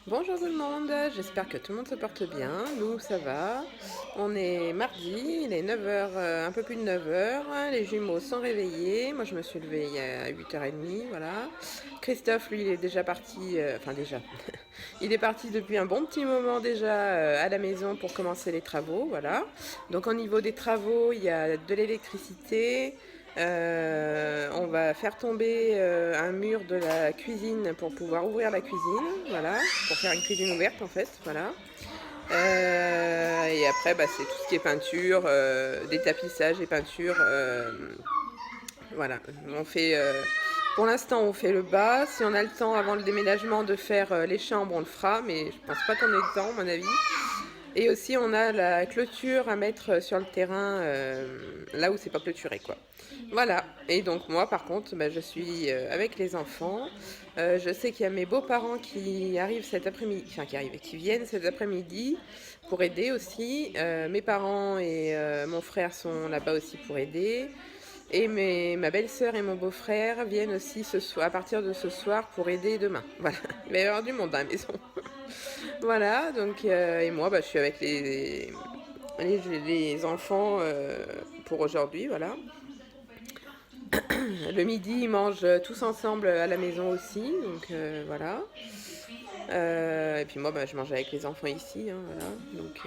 Bonjour tout le monde, j'espère que tout le monde se porte bien. Nous, ça va. On est mardi, il est 9 heures, un peu plus de 9 heures. Les jumeaux sont réveillés. Moi, je me suis levée il y a 8h30, voilà. Christophe, lui, il est déjà parti, enfin déjà, il est parti depuis un bon petit moment déjà à la maison pour commencer les travaux, voilà. Donc au niveau des travaux, il y a de l'électricité. On va faire tomber un mur de la cuisine pour pouvoir ouvrir la cuisine, voilà, pour faire une cuisine ouverte en fait, voilà. Et après, bah, c'est tout ce qui est peinture, détapissage et peinture, voilà. On fait, pour l'instant, on fait le bas. Si on a le temps avant le déménagement de faire les chambres, on le fera, mais je pense pas qu'on ait le temps, à mon avis. Et aussi, on a la clôture à mettre sur le terrain, là où c'est pas clôturé, quoi. Voilà. Et donc moi, par contre, bah, je suis avec les enfants. Je sais qu'il y a mes beaux-parents qui arrivent cet après-midi, enfin qui viennent cet après-midi pour aider aussi. Mes parents et mon frère sont là-bas aussi pour aider. Et ma belle-sœur et mon beau-frère viennent aussi ce soir, à partir de ce soir pour aider demain. Voilà. Il va y avoir du monde dans la maison. Voilà, donc, et moi, bah, je suis avec les enfants pour aujourd'hui, voilà. Le midi, ils mangent tous ensemble à la maison aussi, donc voilà. Et puis moi, bah, je mange avec les enfants ici, hein, voilà. Donc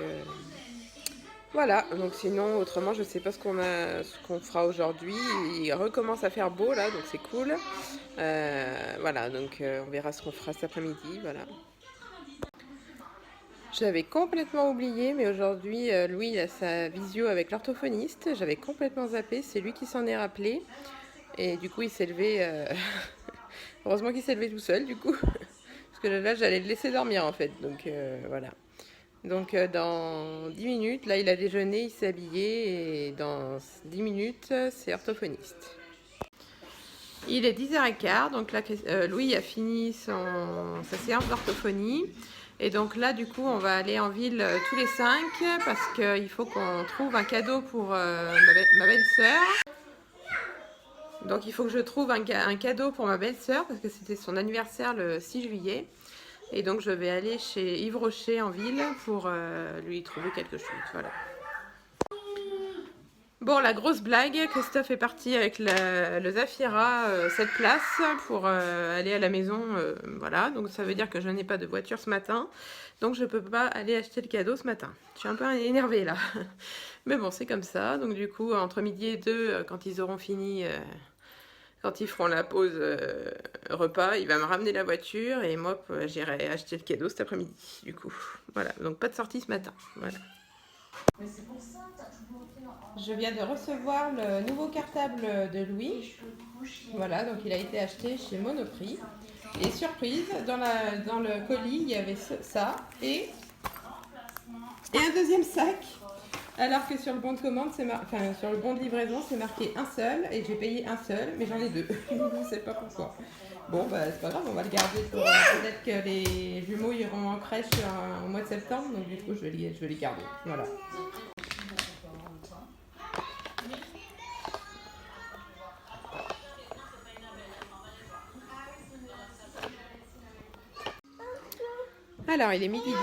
voilà, donc sinon, autrement, je sais pas ce qu'on fera aujourd'hui. Il recommence à faire beau là, donc c'est cool. Voilà, donc on verra ce qu'on fera cet après-midi, voilà. J'avais complètement oublié, mais aujourd'hui, Louis il a sa visio avec l'orthophoniste. J'avais complètement zappé, c'est lui qui s'en est rappelé. Et du coup, il s'est levé. Heureusement qu'il s'est levé tout seul, du coup. Parce que là, j'allais le laisser dormir, en fait. Donc, voilà. Donc, dans 10 minutes, là, il a déjeuné, il s'est habillé. Et dans 10 minutes, c'est orthophoniste. Il est 10h15, donc là, Louis a fini sa séance d'orthophonie. Et donc là, du coup, on va aller en ville tous les 5 parce qu'il faut qu'on trouve un cadeau pour ma belle-sœur. Donc il faut que je trouve un cadeau pour ma belle-sœur parce que c'était son anniversaire le 6 juillet. Et donc je vais aller chez Yves Rocher en ville pour lui trouver quelque chose. Voilà. Bon, la grosse blague, Christophe est parti avec le Zafira 7 places pour aller à la maison, voilà, donc ça veut dire que je n'ai pas de voiture ce matin, donc je peux pas aller acheter le cadeau ce matin. Je suis un peu énervée là, mais bon, c'est comme ça, donc du coup, entre midi et 2, quand ils auront fini, quand ils feront la pause repas, il va me ramener la voiture et moi, j'irai acheter le cadeau cet après-midi, du coup. Voilà, donc pas de sortie ce matin, voilà. Je viens de recevoir le nouveau cartable de Louis. Voilà, donc il a été acheté chez Monoprix. Et surprise, dans le colis, il y avait ça et un deuxième sac. Alors que sur le bon de commande, enfin sur le bon de livraison, c'est marqué un seul et j'ai payé un seul, mais j'en ai deux. Je ne sais pas pourquoi. Bon, bah c'est pas grave, on va le garder pour peut-être que les jumeaux iront en crèche au mois de septembre, donc du coup je vais les garder. Voilà. Alors, il est midi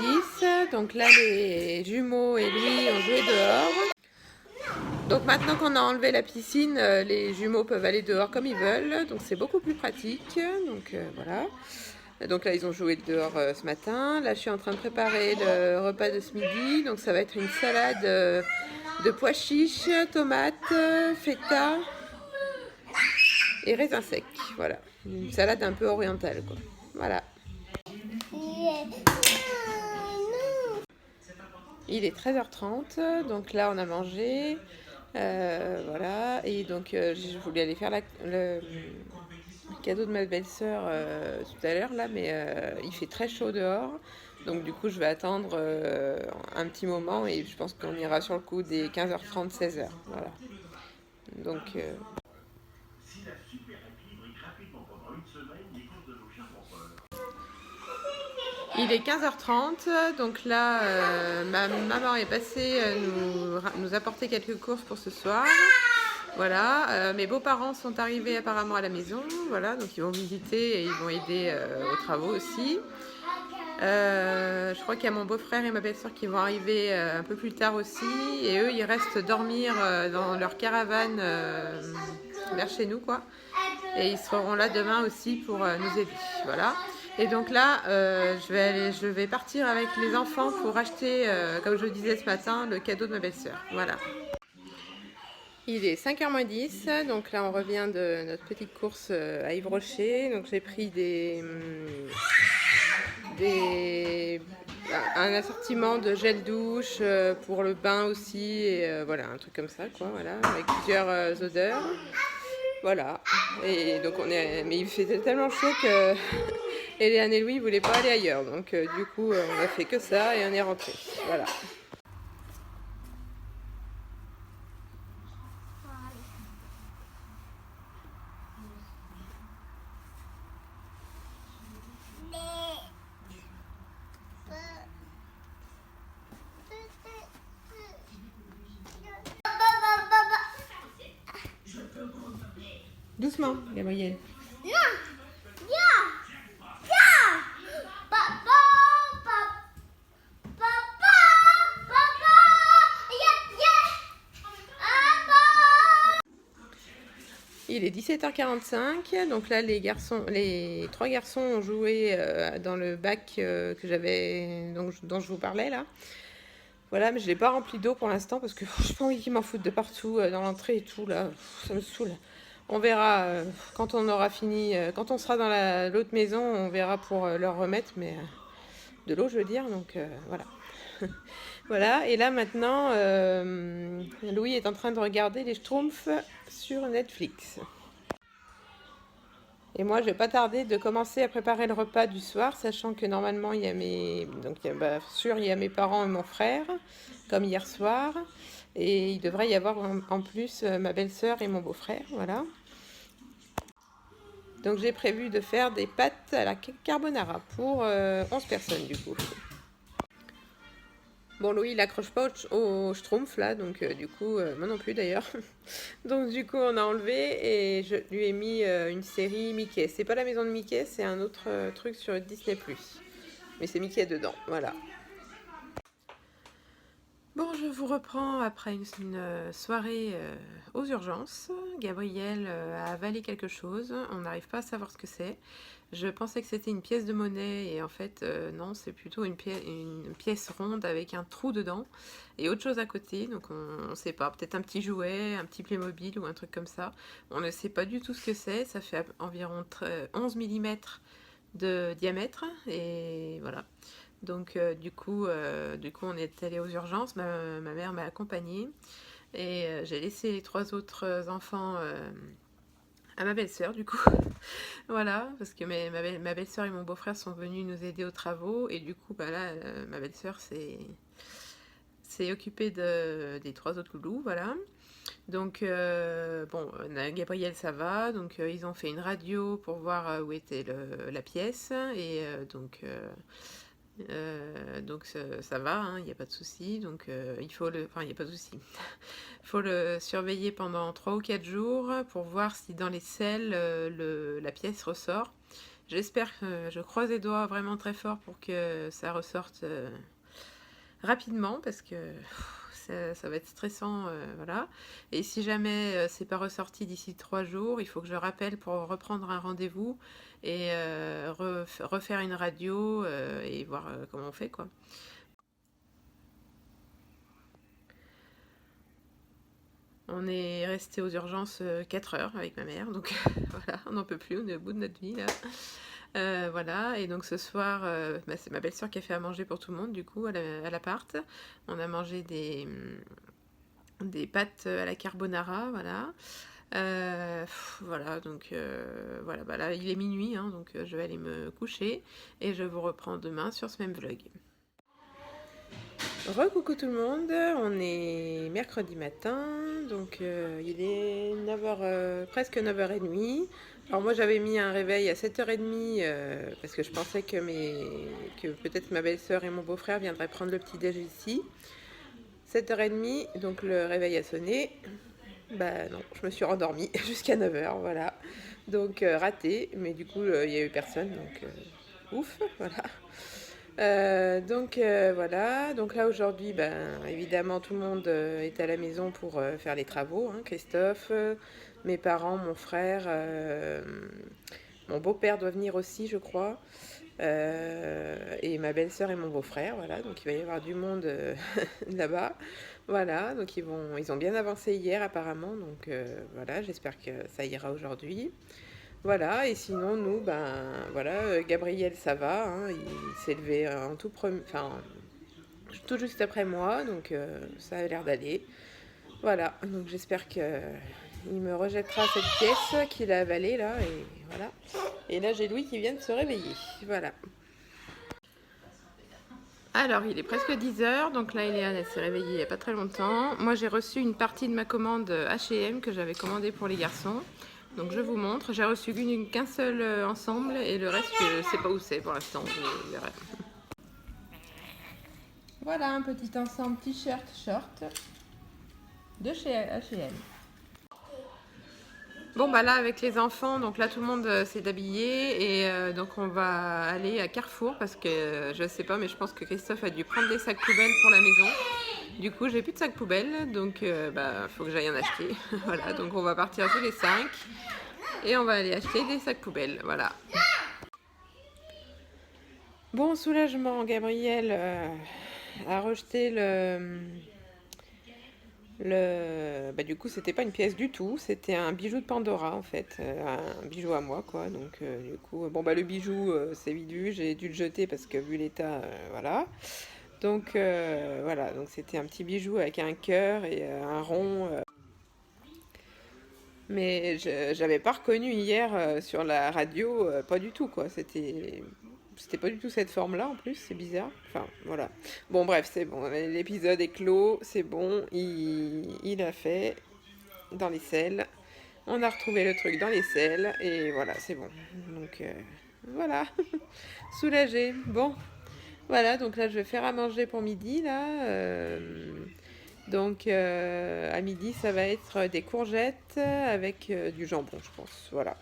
10, donc là, les jumeaux et lui ont joué dehors. Donc maintenant qu'on a enlevé la piscine, les jumeaux peuvent aller dehors comme ils veulent, donc c'est beaucoup plus pratique. Donc voilà. Donc là, ils ont joué dehors ce matin. Là, je suis en train de préparer le repas de ce midi. Donc ça va être une salade de pois chiches, tomates, feta et raisins secs. Voilà. Une salade un peu orientale, quoi. Voilà. Il est 13h30, donc là on a mangé, voilà, et donc je voulais aller faire le cadeau de ma belle-sœur tout à l'heure là, mais il fait très chaud dehors, donc du coup je vais attendre un petit moment et je pense qu'on ira sur le coup des 15h30, 16h, voilà. Donc il est 15h30, donc là, ma maman est passée nous apporter quelques courses pour ce soir. Voilà, mes beaux-parents sont arrivés apparemment à la maison, voilà, donc ils vont visiter et ils vont aider aux travaux aussi. Je crois qu'il y a mon beau-frère et ma belle-sœur qui vont arriver un peu plus tard aussi. Et eux, ils restent dormir dans leur caravane vers chez nous, quoi. Et ils seront là demain aussi pour nous aider. Voilà. Et donc là, je vais partir avec les enfants pour acheter, comme je le disais ce matin, le cadeau de ma belle-sœur. Voilà. Il est 5h moins 10, donc là on revient de notre petite course à Yves Rocher. Donc j'ai pris un assortiment de gel douche pour le bain aussi, et voilà, un truc comme ça, quoi, voilà, avec plusieurs odeurs. Voilà. Et donc mais il faisait tellement chaud que Eliane et Louis ne voulaient pas aller ailleurs. Donc du coup on a fait que ça et on est rentré. Voilà. Doucement, Gabriel. Il est 17h45, donc là les trois garçons ont joué dans le bac dont je vous parlais là. Voilà, mais je ne l'ai pas rempli d'eau pour l'instant parce que je n'ai pas envie qu'ils m'en foutent de partout dans l'entrée et tout là, ça me saoule. On verra quand on aura fini, quand on sera dans l'autre maison, on verra pour leur remettre, mais de l'eau je veux dire, donc voilà. Voilà, et là maintenant, Louis est en train de regarder les Schtroumpfs sur Netflix. Et moi, je vais pas tarder de commencer à préparer le repas du soir, sachant que normalement, il y a il y a mes parents et mon frère, comme hier soir. Et il devrait y avoir en plus ma belle-sœur et mon beau-frère, voilà. Donc j'ai prévu de faire des pâtes à la carbonara pour 11 personnes du coup. Bon, Louis, il accroche pas au Schtroumpf là, donc du coup, moi non plus d'ailleurs. Donc du coup, on a enlevé et je lui ai mis une série Mickey. C'est pas la maison de Mickey, c'est un autre truc sur Disney+. Mais c'est Mickey dedans, voilà. Bon, je vous reprends après une soirée aux urgences. Gabriel a avalé quelque chose, on n'arrive pas à savoir ce que c'est. Je pensais que c'était une pièce de monnaie et en fait non, c'est plutôt une pièce ronde avec un trou dedans et autre chose à côté, donc on ne sait pas, peut-être un petit jouet, un petit Playmobil ou un truc comme ça. On ne sait pas du tout ce que c'est, ça fait environ 11 mm de diamètre et voilà. Donc du coup, on est allé aux urgences, ma mère m'a accompagnée et j'ai laissé les 3 autres enfants à ma belle-sœur du coup. Voilà, parce que ma belle-sœur et mon beau-frère sont venus nous aider aux travaux et du coup bah là ma belle-sœur s'est occupée des 3 autres loulous, voilà. Donc bon, Gabriel ça va, donc ils ont fait une radio pour voir où était la pièce et donc ça va, hein, il n'y a pas de souci. Donc il faut il n'y a pas de souci. Il faut le surveiller pendant 3 ou 4 jours pour voir si dans les selles la pièce ressort. J'espère que je croise les doigts vraiment très fort pour que ça ressorte rapidement parce que ça va être stressant, voilà. Et si jamais c'est pas ressorti d'ici 3 jours, il faut que je rappelle pour reprendre un rendez-vous et refaire une radio et voir comment on fait, quoi. On est resté aux urgences 4 heures avec ma mère, donc voilà, on n'en peut plus, on est au bout de notre vie là. Voilà, et donc ce soir, c'est ma belle-sœur qui a fait à manger pour tout le monde, du coup, à l'appart. On a mangé des pâtes à la carbonara, voilà. Voilà, donc voilà, bah là il est minuit, hein, donc je vais aller me coucher et je vous reprends demain sur ce même vlog. Recoucou tout le monde, on est mercredi matin, donc il est 9h, presque 9h30. Alors moi j'avais mis un réveil à 7h30 parce que je pensais que peut-être ma belle-sœur et mon beau-frère viendraient prendre le petit déj ici. 7h30, donc le réveil a sonné. Bah non, je me suis rendormie jusqu'à 9h, voilà. Donc raté, mais du coup il n'y a eu personne, donc ouf, voilà. Voilà, donc là aujourd'hui, ben, évidemment tout le monde est à la maison pour faire les travaux, hein. Christophe, mes parents, mon frère, mon beau-père doit venir aussi je crois, et ma belle-sœur et mon beau-frère, voilà, donc il va y avoir du monde là-bas, voilà, donc ils ont bien avancé hier apparemment, donc voilà, j'espère que ça ira aujourd'hui. Voilà, et sinon, nous, ben voilà, Gabriel, ça va, hein, il s'est levé en tout premier, enfin, tout juste après moi, donc ça a l'air d'aller. Voilà, donc j'espère que il me rejettera cette pièce qu'il a avalée là, et voilà. Et là, j'ai Louis qui vient de se réveiller, voilà. Alors, il est presque 10 h, donc là, elle s'est réveillée il n'y a pas très longtemps. Moi, j'ai reçu une partie de ma commande H&M que j'avais commandée pour les garçons. Donc, je vous montre. J'ai reçu qu'un seul ensemble et le reste, je ne sais pas où c'est pour l'instant. Je verrai. Voilà, un petit ensemble t-shirt, short de chez H&M. Bon bah là avec les enfants, donc là tout le monde s'est habillé et donc on va aller à Carrefour parce que je sais pas mais je pense que Christophe a dû prendre des sacs poubelles pour la maison. Du coup j'ai plus de sacs poubelles donc bah faut que j'aille en acheter. Voilà, donc on va partir tous les 5 et on va aller acheter des sacs poubelles, voilà. Bon, soulagement, Gabriel a rejeté du coup, c'était pas une pièce du tout, c'était un bijou de Pandora en fait, un bijou à moi quoi. Donc, du coup, bon, bah le bijou c'est vite vu, j'ai dû le jeter parce que vu l'état, voilà. Donc, voilà, donc c'était un petit bijou avec un cœur et un rond. Mais j'avais pas reconnu hier sur la radio, pas du tout quoi. C'était pas du tout cette forme-là en plus, c'est bizarre. Enfin voilà. Bon bref, c'est bon, l'épisode est clos, c'est bon, il a fait dans les selles. On a retrouvé le truc dans les selles et voilà, c'est bon. Donc voilà, soulagé. Bon, voilà, donc là je vais faire à manger pour midi là. Donc à midi, ça va être des courgettes avec du jambon, je pense. Voilà.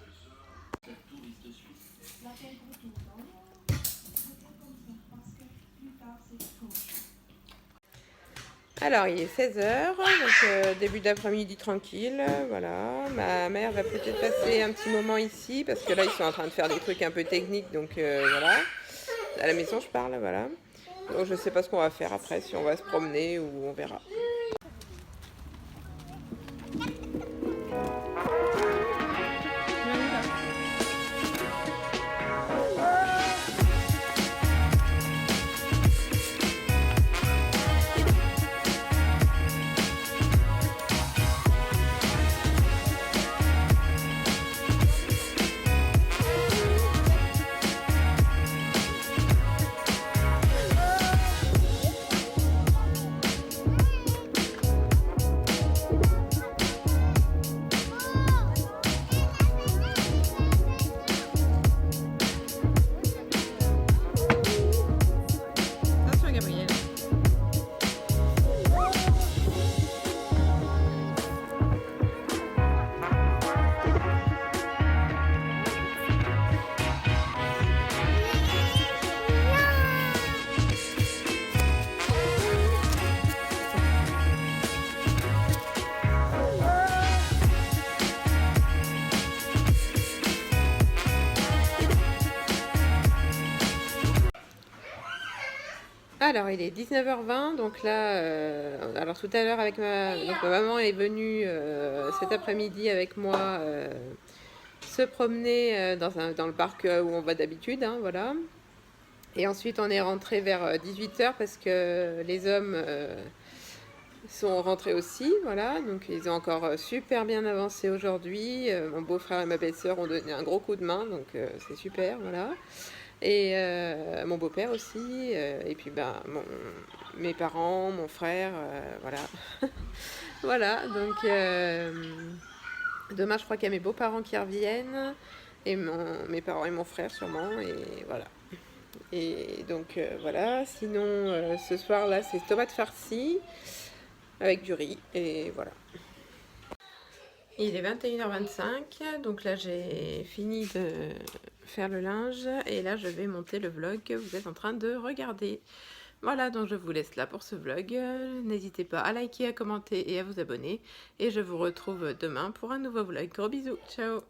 Alors, il est 16 h, donc début d'après-midi tranquille, voilà. Ma mère va peut-être passer un petit moment ici, parce que là, ils sont en train de faire des trucs un peu techniques, donc voilà. À la maison, je parle, voilà. Donc, je sais pas ce qu'on va faire après, si on va se promener ou on verra. Attention, Gabriel. Alors, il est 19 h 20, donc là, alors tout à l'heure avec ma maman est venue cet après-midi avec moi se promener dans le parc où on va d'habitude, hein, voilà. Et ensuite, on est rentré vers 18 h parce que les hommes sont rentrés aussi, voilà. Donc, ils ont encore super bien avancé aujourd'hui. Mon beau-frère et ma belle-sœur ont donné un gros coup de main, donc c'est super, voilà. Et mon beau-père aussi, et puis mes parents, mon frère, voilà. Voilà, donc demain je crois qu'il y a mes beaux-parents qui reviennent, et mes parents et mon frère sûrement, et voilà. Et donc voilà, sinon ce soir là c'est tomates farcies avec du riz, et voilà. Il est 21 h 25, donc là j'ai fini faire le linge et là je vais monter le vlog que vous êtes en train de regarder. Voilà, donc je vous laisse là pour ce vlog. N'hésitez pas à liker, à commenter et à vous abonner. Et je vous retrouve demain pour un nouveau vlog. Gros bisous, ciao!